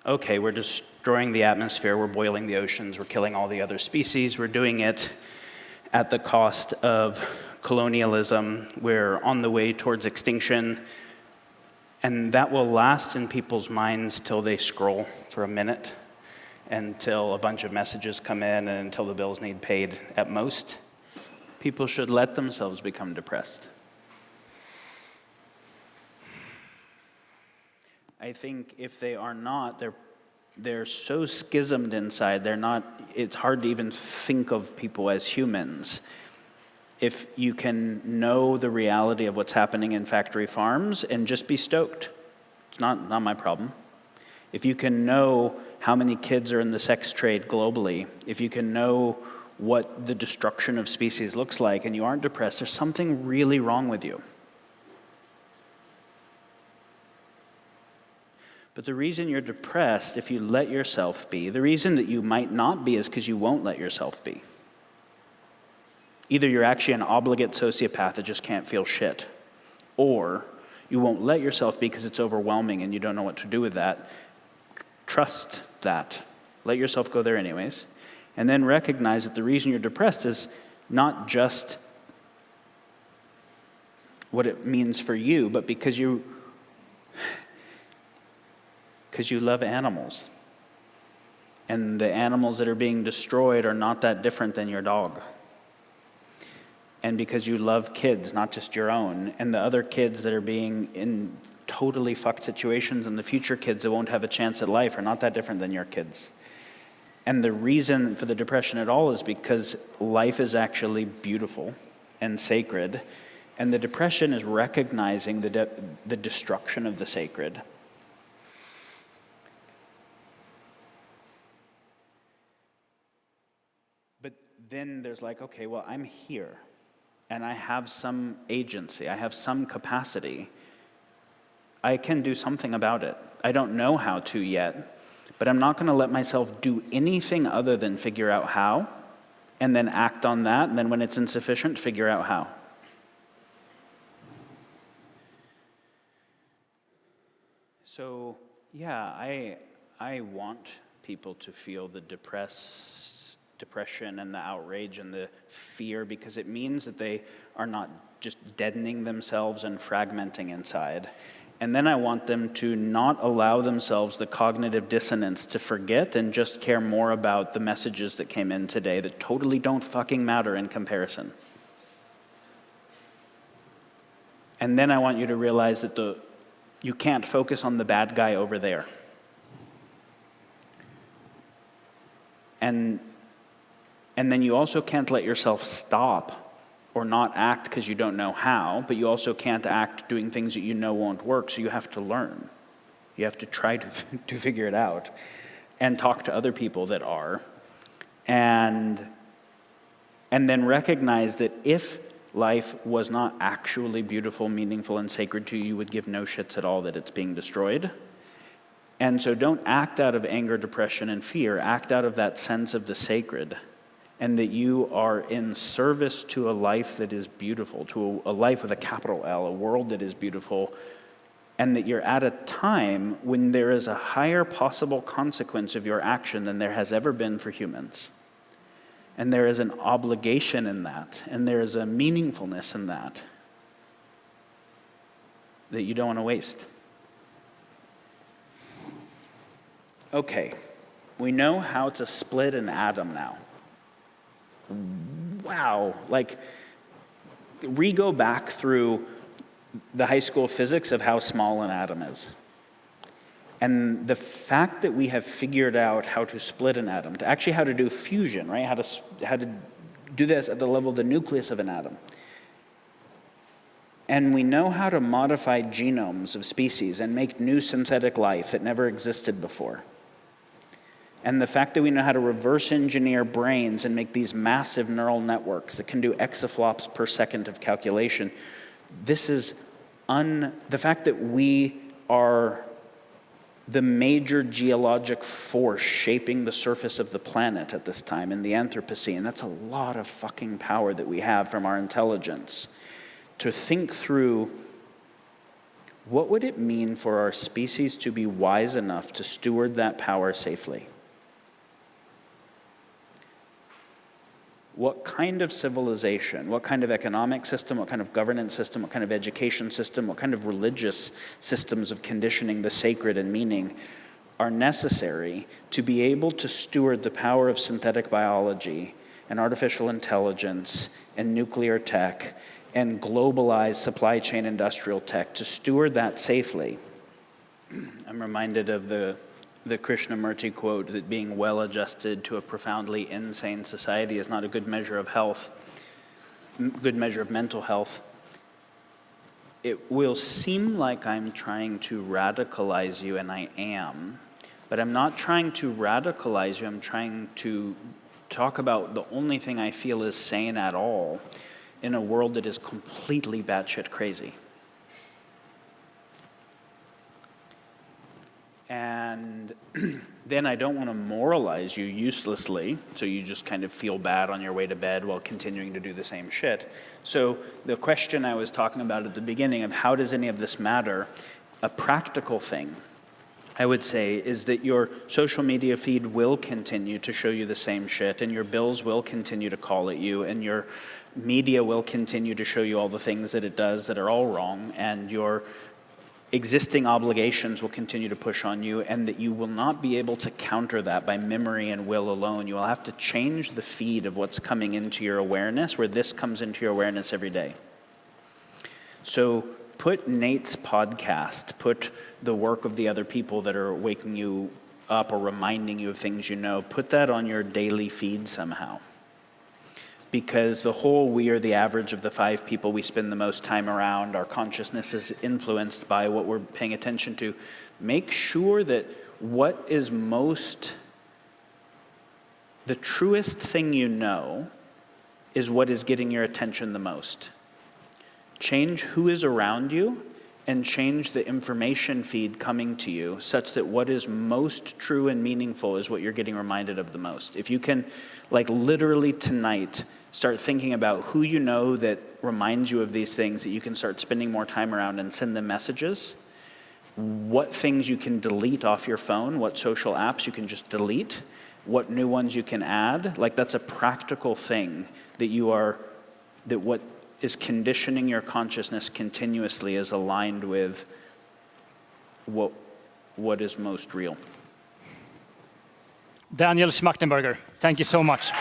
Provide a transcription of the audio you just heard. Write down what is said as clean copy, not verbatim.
okay, we're destroying the atmosphere, we're boiling the oceans, we're killing all the other species, we're doing it at the cost of colonialism, we're on the way towards extinction, and that will last in people's minds till they scroll for a minute, until a bunch of messages come in, and until the bills need paid at most. People should let themselves become depressed. I think if they are not, they're so schismed inside, it's hard to even think of people as humans. If you can know the reality of what's happening in factory farms and just be stoked, it's not my problem. If you can know how many kids are in the sex trade globally, if you can know what the destruction of species looks like and you aren't depressed, there's something really wrong with you. But the reason you're depressed, if you let yourself be, the reason that you might not be is because you won't let yourself be. Either you're actually an obligate sociopath that just can't feel shit, or you won't let yourself be because it's overwhelming and you don't know what to do with that. Trust that. Let yourself go there anyways. And then recognize that the reason you're depressed is not just what it means for you, but because you love animals. And the animals that are being destroyed are not that different than your dog. And because you love kids, not just your own, and the other kids that are being in totally fucked situations, and the future kids that won't have a chance at life are not that different than your kids. And the reason for the depression at all is because life is actually beautiful and sacred, and the depression is recognizing the destruction of the sacred. But then there's like, okay, well, I'm here, and I have some agency, I have some capacity. I can do something about it. I don't know how to yet, but I'm not going to let myself do anything other than figure out how, and then act on that, and then when it's insufficient, figure out how. So, yeah, I want people to feel the depression and the outrage and the fear, because it means that they are not just deadening themselves and fragmenting inside. And then I want them to not allow themselves the cognitive dissonance to forget and just care more about the messages that came in today that totally don't fucking matter in comparison. And then I want you to realize that you can't focus on the bad guy over there. And then you also can't let yourself stop or not act because you don't know how, but you also can't act doing things that you know won't work, so you have to learn. You have to try to figure it out and talk to other people that are. And then recognize that if life was not actually beautiful, meaningful, and sacred to you, you would give no shits at all that it's being destroyed. And so don't act out of anger, depression, and fear. Act out of that sense of the sacred, and that you are in service to a life that is beautiful, to a life with a capital L, a world that is beautiful, and that you're at a time when there is a higher possible consequence of your action than there has ever been for humans. And there is an obligation in that, and there is a meaningfulness in that you don't want to waste. Okay, we know how to split an atom now. Wow, like, we go back through the high school physics of how small an atom is. And the fact that we have figured out how to split an atom, to actually how to do fusion, right? How to do this at the level of the nucleus of an atom. And we know how to modify genomes of species and make new synthetic life that never existed before. And the fact that we know how to reverse engineer brains and make these massive neural networks that can do exaflops per second of calculation, this is the fact that we are the major geologic force shaping the surface of the planet at this time in the Anthropocene. That's a lot of fucking power that we have from our intelligence to think through what would it mean for our species to be wise enough to steward that power safely? What kind of civilization, what kind of economic system, what kind of governance system, what kind of education system, what kind of religious systems of conditioning the sacred and meaning are necessary to be able to steward the power of synthetic biology and artificial intelligence and nuclear tech and globalized supply chain industrial tech, to steward that safely? I'm reminded of the Krishnamurti quote that being well-adjusted to a profoundly insane society is not a good measure of health, good measure of mental health. It will seem like I'm trying to radicalize you, and I am, but I'm not trying to radicalize you. I'm trying to talk about the only thing I feel is sane at all in a world that is completely batshit crazy. And then I don't want to moralize you uselessly, so you just kind of feel bad on your way to bed while continuing to do the same shit. So the question I was talking about at the beginning of how does any of this matter, a practical thing, I would say, is that your social media feed will continue to show you the same shit, and your bills will continue to call at you, and your media will continue to show you all the things that it does that are all wrong, and your existing obligations will continue to push on you, and that you will not be able to counter that by memory and will alone. You will have to change the feed of what's coming into your awareness, where this comes into your awareness every day. So put Nate's podcast, put the work of the other people that are waking you up or reminding you of things you know, put that on your daily feed somehow. Because the whole we are the average of the 5 people we spend the most time around, our consciousness is influenced by what we're paying attention to. Make sure that what is the truest thing you know is what is getting your attention the most. Change who is around you and change the information feed coming to you such that what is most true and meaningful is what you're getting reminded of the most. If you can, like literally tonight, start thinking about who you know that reminds you of these things that you can start spending more time around and send them messages, what things you can delete off your phone, what social apps you can just delete, what new ones you can add, like that's a practical thing that what is conditioning your consciousness continuously is aligned with what is most real. Daniel Schmachtenberger, thank you so much.